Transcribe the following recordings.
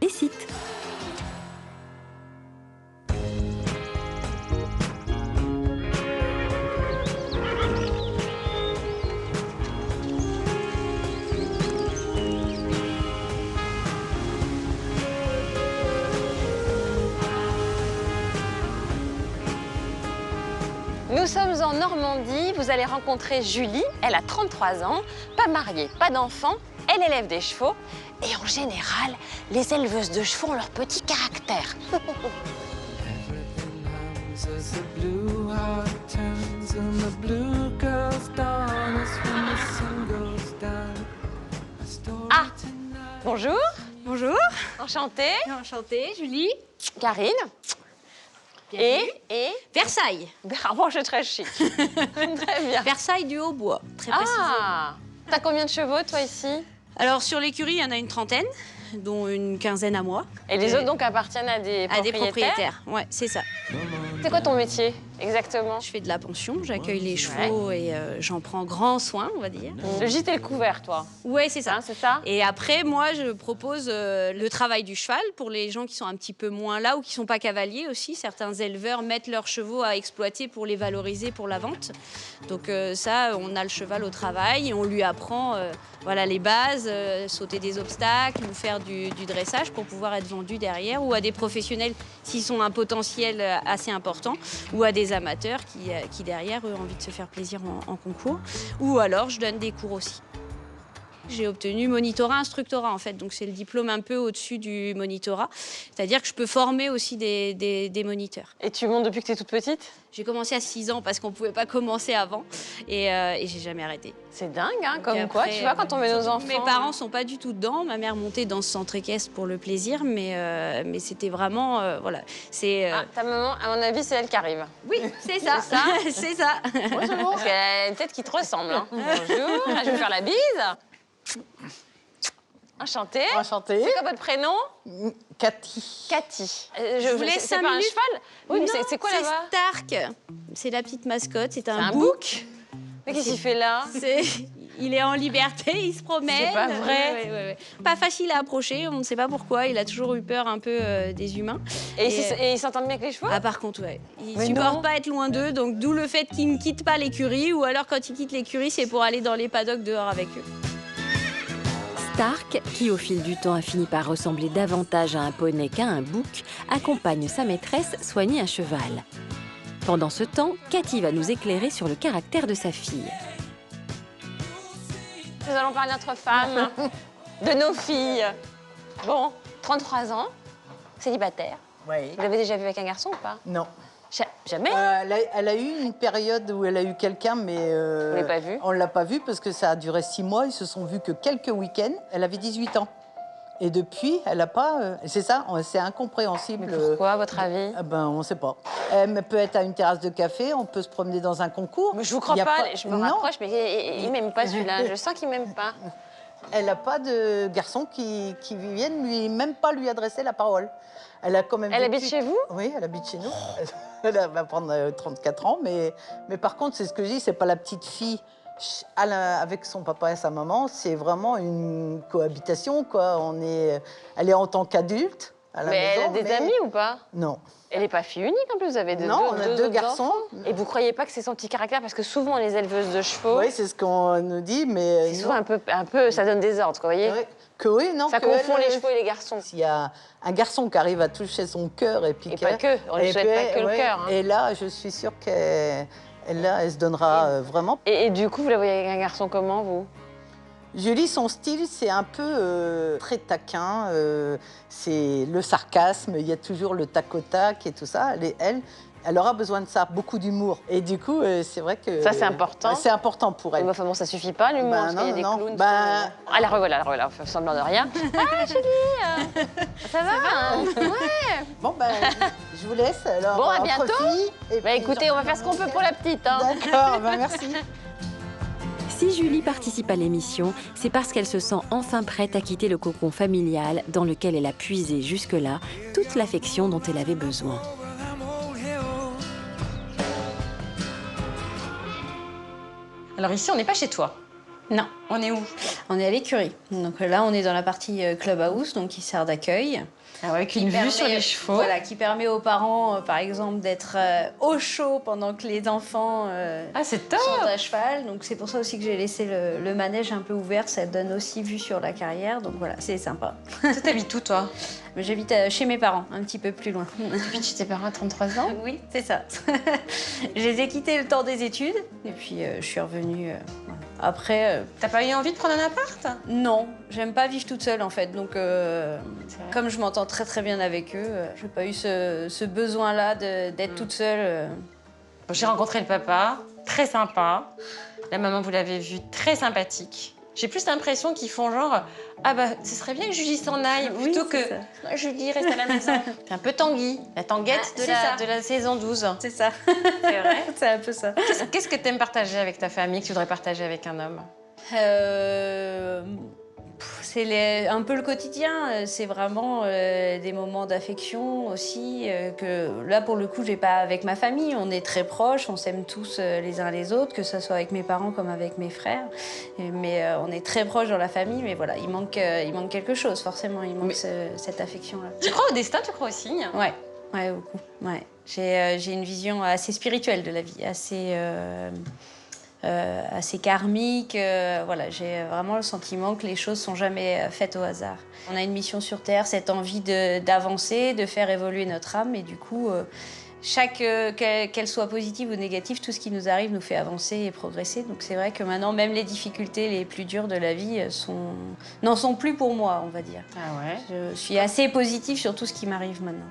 Les sites. Nous sommes en Normandie, vous allez rencontrer Julie, elle a 33 ans, pas mariée, pas d'enfant, elle élève des chevaux et en général, les éleveuses de chevaux ont leur petit caractère. Ah, bonjour. Bonjour. Enchantée. Enchantée, Julie. Karine. Bienvenue. Et Versailles. Bravo, je suis très chic. Très bien. Versailles du Haut-Bois, très précisément. Ah, t'as combien de chevaux, toi, ici? Alors, sur l'écurie, il y en a une trentaine, dont une quinzaine à moi. Et les autres, donc, appartiennent à des propriétaires? À des propriétaires, ouais, c'est ça. C'est quoi ton métier, exactement? Je fais de la pension, j'accueille les chevaux et j'en prends grand soin, on va dire. Le gîte et le couvert, toi? Ouais, c'est ça. Hein, c'est ça? Et après, moi, je propose le travail du cheval pour les gens qui sont un petit peu moins là ou qui sont pas cavaliers aussi. Certains éleveurs mettent leurs chevaux à exploiter pour les valoriser pour la vente. Donc ça, on a le cheval au travail et on lui apprend voilà, les bases, sauter des obstacles ou faire du dressage pour pouvoir être vendu derrière, ou à des professionnels s'ils sont un potentiel assez important, ou à des amateurs qui derrière, eux, ont envie de se faire plaisir en concours. Ou alors, je donne des cours aussi. J'ai obtenu monitorat, instructorat en fait, donc c'est le diplôme un peu au-dessus du monitorat. C'est-à-dire que je peux former aussi des moniteurs. Et tu montes depuis que tu es toute petite? J'ai commencé à 6 ans parce qu'on ne pouvait pas commencer avant et j'ai jamais arrêté. C'est dingue, hein, Donc comme après, quoi, tu vois, quand on met nos enfants... Mes parents sont pas du tout dedans. Ma mère montait dans ce centre équestre pour le plaisir, mais c'était vraiment... voilà, c'est... Ah, ta maman, à mon avis, c'est elle qui arrive. Oui, c'est ça. C'est ça? C'est ça. Bonjour. Parce qu'elle a une tête qui te ressemble. Hein. Bonjour, je vais vous faire la bise. Enchantée. Enchantée. C'est quoi votre prénom? Cathy. Cathy. Je vous laisse 5 pas un minutes. cheval? Oui, mais c'est quoi là-bas? C'est Stark. C'est la petite mascotte, c'est un un bouc. bouc. Mais qu'est-ce qu'il fait là? Il est en liberté, il se promène. C'est pas vrai. Ouais. Pas facile à approcher, on ne sait pas pourquoi. Il a toujours eu peur un peu des humains. Et il s'entend bien avec les chevaux? Ah, par contre, ouais. Il Mais supporte non. pas être loin d'eux, donc d'où le fait qu'il ne quitte pas l'écurie, ou alors quand il quitte l'écurie, c'est pour aller dans les paddocks dehors avec eux. Stark, qui au fil du temps a fini par ressembler davantage à un poney qu'à un bouc, accompagne sa maîtresse soigner un cheval. Pendant ce temps, Cathy va nous éclairer sur le caractère de sa fille. Nous allons parler de notre femme, de nos filles. Bon, 33 ans, célibataire. Oui. Vous l'avez déjà vu avec un garçon ou pas? Non. Jamais? Elle a eu une période où elle a eu quelqu'un, mais... Vous l'avez pas vu? On ne l'a pas vu parce que ça a duré 6 mois. Ils se sont vus que quelques week-ends. Elle avait 18 ans. Et depuis, elle n'a pas... c'est ça, c'est incompréhensible. Mais pourquoi, à votre avis? Ben, on ne sait pas. Elle peut être à une terrasse de café, on peut se promener dans un concours. Mais je vous crois Il y a pas, je me Non. rapproche, mais il m'aime pas celui-là. Je sens qu'il m'aime pas. Elle n'a pas de garçon qui vienne même pas lui adresser la parole. Elle a quand même. Elle habite chez vous? Oui, elle habite chez nous. Elle va prendre 34 ans, mais par contre, c'est ce que je dis, c'est pas la petite fille avec son papa et sa maman, c'est vraiment une cohabitation, quoi. Elle est en tant qu'adulte à la Mais maison. elle a des amis ou pas? Non. Elle n'est pas fille unique en plus, vous avez Non, on a deux autres garçons. enfants. Et vous croyez pas que c'est son petit caractère? Parce que souvent, les éleveuses de chevaux, Oui, c'est ce qu'on nous dit, mais. c'est souvent un peu, ça donne des ordres, quoi, vous voyez? Ouais. Que oui, non. Ça que confond elle, les chevaux et les garçons. S'il y a un garçon qui arrive à toucher son cœur et puis Et pas que, on ne souhaite pas que le cœur. Hein. Et là, je suis sûre qu'elle se donnera vraiment. Et du coup, vous la voyez avec un garçon comment, vous? Julie, son style, c'est un peu très taquin, c'est le sarcasme, il y a toujours le tac au tac et tout ça. Elle aura besoin de ça, beaucoup d'humour. Et du coup, c'est vrai que... Ça, c'est important. C'est important pour elle. Mais enfin bon, ça suffit pas, l'humour, parce qu'il y a des clowns. Ah, la revoilà, on fait semblant de rien. Ah, Julie, ça va hein? Ouais. Bon, je vous laisse, alors. Bon, à entre bientôt. filles, et puis Écoutez, on va faire ce qu'on peut pour la petite. Hein. D'accord, merci. Si Julie participe à l'émission, c'est parce qu'elle se sent enfin prête à quitter le cocon familial dans lequel elle a puisé jusque-là toute l'affection dont elle avait besoin. Alors ici, on n'est pas chez toi. Non, on est où? On est à l'écurie. Donc là, on est dans la partie clubhouse, donc qui sert d'accueil. Ah ouais, avec une vue sur les chevaux. Voilà, qui permet aux parents, par exemple, d'être au chaud pendant que les enfants Ah, c'est top! sont à cheval. Donc c'est pour ça aussi que j'ai laissé le manège un peu ouvert. Ça donne aussi vue sur la carrière. Donc voilà, c'est sympa. Toi, t'habites où, toi? Mais j'habite chez mes parents, un petit peu plus loin. Depuis chez tes parents à 33 ans? Oui, c'est ça. Je les ai quittés le temps des études. Et puis je suis revenue. Voilà. Après... T'as pas eu envie de prendre un appart? Non, j'aime pas vivre toute seule en fait. Donc, comme je m'entends très très bien avec eux, j'ai pas eu ce besoin-là d'être toute seule. J'ai rencontré le papa, très sympa. La maman, vous l'avez vu, très sympathique. J'ai plus l'impression qu'ils font genre ah bah ce serait bien que Julie s'en aille plutôt que ah, Julie reste à la maison. C'est un peu Tanguy, la Tanguette de la saison 12. C'est ça. C'est vrai? C'est un peu ça. Qu'est-ce que t'aimes partager avec ta famille que tu voudrais partager avec un homme? C'est un peu le quotidien, c'est vraiment des moments d'affection aussi, que là pour le coup j'ai pas avec ma famille, on est très proches, on s'aime tous les uns les autres, que ce soit avec mes parents comme avec mes frères, mais on est très proches dans la famille, mais voilà, il manque quelque chose forcément, il manque cette affection-là. Tu crois au destin, tu crois aux signes? Ouais, beaucoup, ouais. J'ai une vision assez spirituelle de la vie, assez karmique. Voilà, j'ai vraiment le sentiment que les choses sont jamais faites au hasard. On a une mission sur Terre, cette envie d'avancer, de faire évoluer notre âme, et du coup, qu'elle soit positive ou négative, tout ce qui nous arrive nous fait avancer et progresser. Donc c'est vrai que maintenant, même les difficultés les plus dures de la vie n'en sont plus pour moi, on va dire. Ah ouais. Je suis assez positive sur tout ce qui m'arrive maintenant.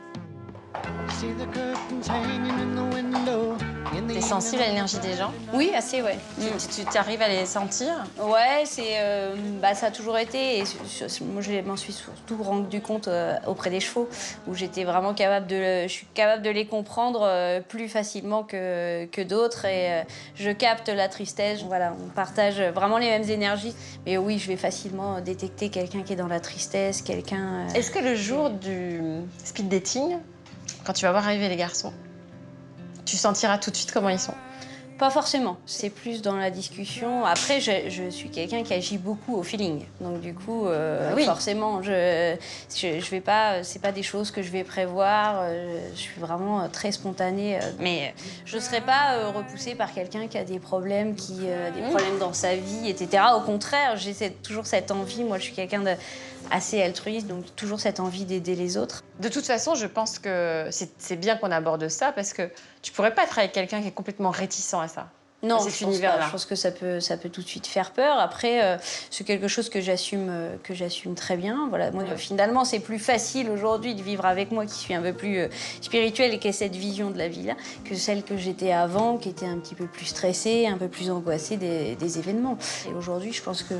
T'es sensible à l'énergie des gens? Oui, assez, ouais. Tu arrives à les sentir? Ouais, ça a toujours été. Et moi, je m'en suis surtout rendu compte auprès des chevaux, où j'étais vraiment je suis capable de les comprendre plus facilement que d'autres. Et je capte la tristesse. Voilà, on partage vraiment les mêmes énergies. Mais oui, je vais facilement détecter quelqu'un qui est dans la tristesse, quelqu'un... Est-ce que le jour du speed dating, quand tu vas voir arriver les garçons, tu sentiras tout de suite comment ils sont? Pas forcément, c'est plus dans la discussion. Après, je suis quelqu'un qui agit beaucoup au feeling. Donc du coup, forcément, je vais pas, c'est pas des choses que je vais prévoir. Je suis vraiment très spontanée. Mais je serai pas repoussée par quelqu'un qui a des problèmes, des problèmes dans sa vie, etc. Au contraire, j'ai toujours cette envie. Moi, je suis quelqu'un assez altruiste, donc toujours cette envie d'aider les autres. De toute façon, je pense que c'est bien qu'on aborde ça, parce que tu pourrais pas être avec quelqu'un qui est complètement réticent à ça. Non, je pense que ça peut tout de suite faire peur. Après, c'est quelque chose que j'assume très bien. Voilà, moi, finalement, c'est plus facile aujourd'hui de vivre avec moi, qui suis un peu plus spirituelle et qui ai cette vision de la vie-là, que celle que j'étais avant, qui était un petit peu plus stressée, un peu plus angoissée des événements. Et aujourd'hui, je pense que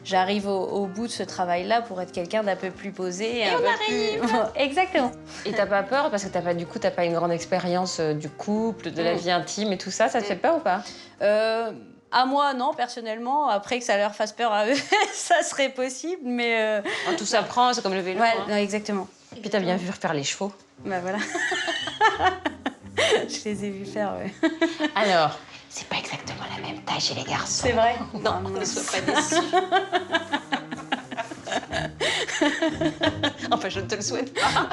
j'arrive au bout de ce travail-là pour être quelqu'un d'un peu plus posé. Et on arrive. Exactement. Et t'as pas peur, parce que t'as pas une grande expérience du couple, de la vie intime et tout ça, ça te fait peur ou pas? À moi, non, personnellement. Après, que ça leur fasse peur à eux, ça serait possible, mais... Tout s'apprend, c'est comme le vélo. Ouais, hein. non, exactement. Et puis t'as bien vu refaire les chevaux. Bah voilà. Je les ai vus faire, ouais. Alors, c'est pas exactement la même taille chez les garçons. C'est vrai? Non, ne sois pas déçue. Enfin, je ne te le souhaite pas.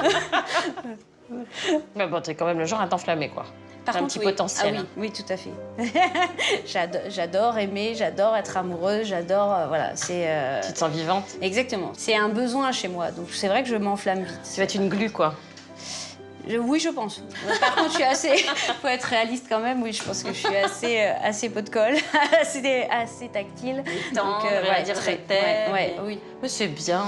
Mais bon, t'es quand même le genre à t'enflammer, quoi. Par contre, un petit potentiel. Ah oui, tout à fait. J'adore aimer, j'adore être amoureuse, j'adore... voilà, c'est... Tu te sens vivante? Exactement. C'est un besoin chez moi, donc c'est vrai que je m'enflamme vite. Tu vas être une glu, quoi. Oui, je pense. Par contre, je suis assez... faut être réaliste quand même. Oui, je pense que je suis assez pot de colle, assez tactile. Donc, dire je t'aime. Oui. Mais c'est bien.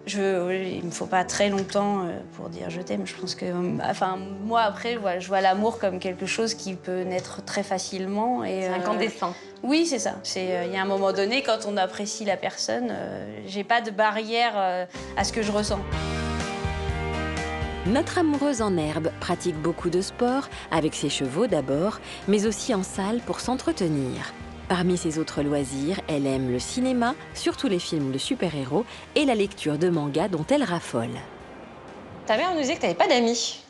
Il me faut pas très longtemps pour dire je t'aime. Je pense que... Enfin, moi, après, je vois l'amour comme quelque chose qui peut naître très facilement. C'est incandescent. Oui, c'est ça. Il y a un moment donné, quand on apprécie la personne, j'ai pas de barrière à ce que je ressens. Notre amoureuse en herbe pratique beaucoup de sport, avec ses chevaux d'abord, mais aussi en salle pour s'entretenir. Parmi ses autres loisirs, elle aime le cinéma, surtout les films de super-héros, et la lecture de mangas dont elle raffole. Ta mère nous disait que t'avais pas d'amis.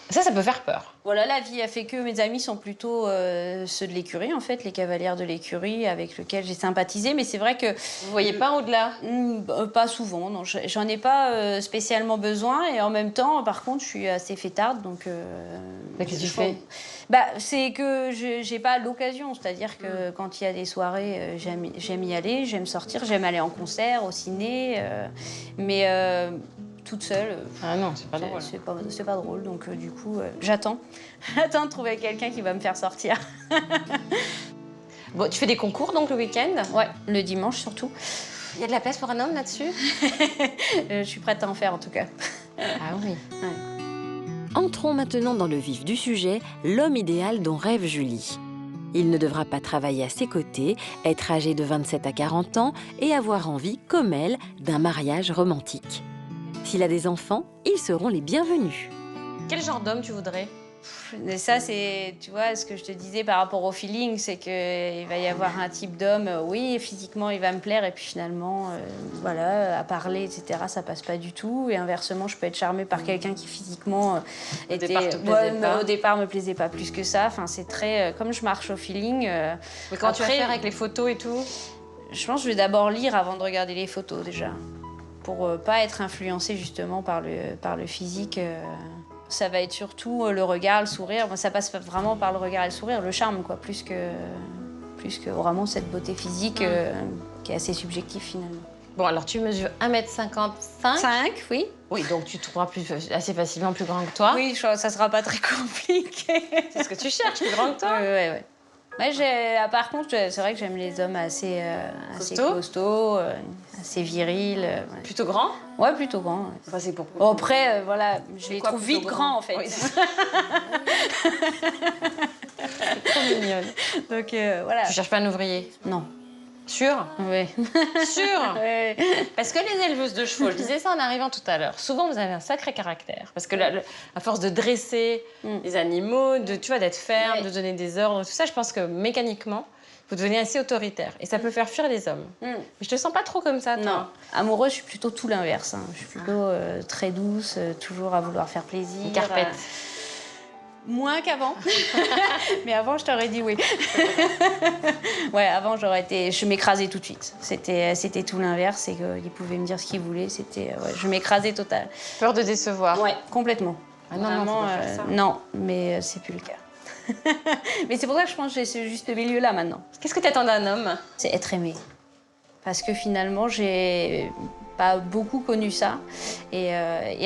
Ça peut faire peur. Voilà, la vie a fait que mes amis sont plutôt ceux de l'écurie, en fait, les cavalières de l'écurie avec lesquels j'ai sympathisé. Mais c'est vrai que... Vous voyez pas au-delà? Pas souvent, non. J'en ai pas spécialement besoin. Et en même temps, par contre, je suis assez fêtarde. Donc, Mais qu'est-ce que tu fais? C'est que j'ai pas l'occasion. C'est-à-dire que quand il y a des soirées, j'aime y aller, j'aime sortir, j'aime aller en concert, au ciné. Mais... toute seule. Ah non, c'est pas drôle. C'est pas drôle, donc du coup, j'attends. J'attends de trouver quelqu'un qui va me faire sortir. Bon, tu fais des concours donc le week-end? Ouais, le dimanche surtout. Il y a de la place pour un homme là-dessus? Je suis prête à en faire en tout cas. Ah oui. Ouais. Entrons maintenant dans le vif du sujet, l'homme idéal dont rêve Julie. Il ne devra pas travailler à ses côtés, être âgé de 27 à 40 ans et avoir envie, comme elle, d'un mariage romantique. S'il a des enfants, ils seront les bienvenus. Quel genre d'homme tu voudrais? Mais ça, c'est, tu vois, ce que je te disais par rapport au feeling, c'est qu'il va y avoir un type d'homme, oui, physiquement, il va me plaire, et puis finalement, voilà, à parler, etc., ça passe pas du tout. Et inversement, je peux être charmée par quelqu'un qui, physiquement, Au départ me plaisait pas plus que ça. Enfin, c'est très... comme je marche au feeling... Mais comment tu vas faire avec les photos et tout? Je pense que je vais d'abord lire avant de regarder les photos, déjà. Pour pas être influencée, justement, par le physique. Ça va être surtout le regard, le sourire. Moi, ça passe vraiment par le regard et le sourire, le charme, quoi, plus que vraiment cette beauté physique qui est assez subjective, finalement. Bon, alors tu mesures 1m55. 5, oui. Oui, donc tu trouveras assez facilement plus grand que toi. Oui, ça sera pas très compliqué. C'est ce que tu cherches, plus grand que toi. Ouais. Ouais, par contre, c'est vrai que j'aime les hommes assez costauds, assez virils. Ouais. Plutôt grand? Ouais, plutôt grand. Ouais. Enfin, c'est pourquoi. Après, voilà, je les trouve vite grands, en fait. Oui, trop mignonne. Donc, voilà. Tu cherches pas un ouvrier? Non. Sûr? Oui. Sûr? Ouais. Parce que les éleveuses de chevaux, je disais ça en arrivant tout à l'heure, souvent vous avez un sacré caractère. Parce que à force de dresser les animaux, d'être ferme, de donner des ordres, tout ça, je pense que mécaniquement, vous devenez assez autoritaire. Et ça peut faire fuir les hommes. Mais je te sens pas trop comme ça, toi. Non. Amoureuse, je suis plutôt tout l'inverse. Hein. Je suis plutôt très douce, toujours à vouloir faire plaisir. Une carpette. Moins qu'avant. Mais avant, je t'aurais dit oui. Ouais, avant, je m'écrasais tout de suite. C'était tout l'inverse, et qu'ils pouvaient me dire ce qu'ils voulaient. Je m'écrasais total. Peur de décevoir. Ouais, complètement. Ah non, vraiment, faut pas faire ça. non, mais c'est plus le cas. Mais c'est pour ça que je pense que j'ai ce juste milieu-là maintenant. Qu'est-ce que tu attends d'un homme? C'est être aimé. Parce que finalement, j'ai pas beaucoup connu ça. Et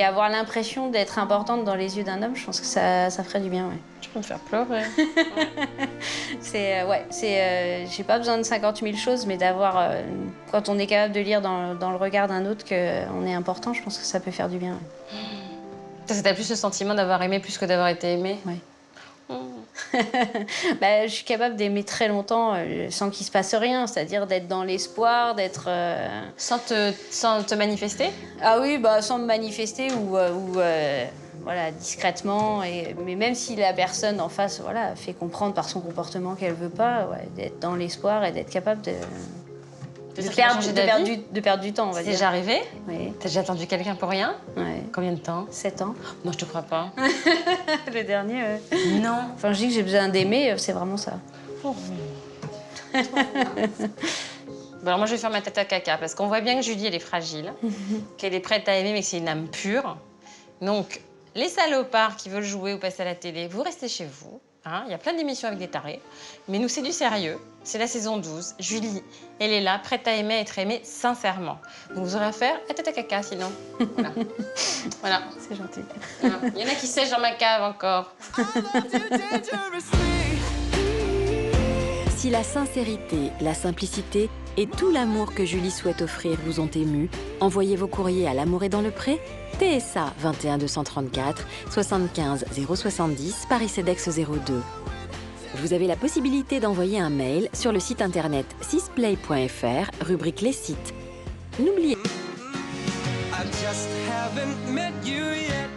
avoir l'impression d'être importante dans les yeux d'un homme, je pense que ça ferait du bien, ouais. Tu peux me faire pleurer. J'ai pas besoin de 50 000 choses, mais d'avoir... quand on est capable de lire dans le regard d'un autre qu'on est important, je pense que ça peut faire du bien. Ouais. T'as plus le sentiment d'avoir aimé plus que d'avoir été aimé? Oui. Je suis capable d'aimer très longtemps sans qu'il se passe rien, c'est-à-dire d'être dans l'espoir, d'être... Sans te manifester? Ah oui, sans me manifester ou voilà, discrètement. Mais même si la personne en face fait comprendre par son comportement qu'elle veut pas, d'être dans l'espoir et d'être capable de perdre du temps, on va C'est dire. déjà arrivé? Oui. T'as déjà attendu quelqu'un pour rien? Ouais. Combien de temps? 7 ans. Non, je te crois pas. Le dernier, ouais. Non. Enfin, je dis que j'ai besoin d'aimer, c'est vraiment ça. Bon, alors moi, je vais faire ma tête à caca, parce qu'on voit bien que Julie, elle est fragile, qu'elle est prête à aimer, mais que c'est une âme pure. Donc, les salopards qui veulent jouer ou passer à la télé, vous restez chez vous. Hein, il y a plein d'émissions avec des tarés. Mais nous, c'est du sérieux. C'est la saison 12. Julie, elle est là, prête à aimer, à être aimée sincèrement. Donc, vous aurez à faire la tête à caca, sinon. Voilà. Voilà. C'est gentil. Voilà. Il y en a qui sèchent dans ma cave encore. Si la sincérité, la simplicité et tout l'amour que Julie souhaite offrir vous ont ému, envoyez vos courriers à L'amour est dans le pré, TSA 21 234 75 070 Paris CEDEX 02. Vous avez la possibilité d'envoyer un mail sur le site internet sisplay.fr, rubrique les sites. N'oubliez I just haven't met you yet.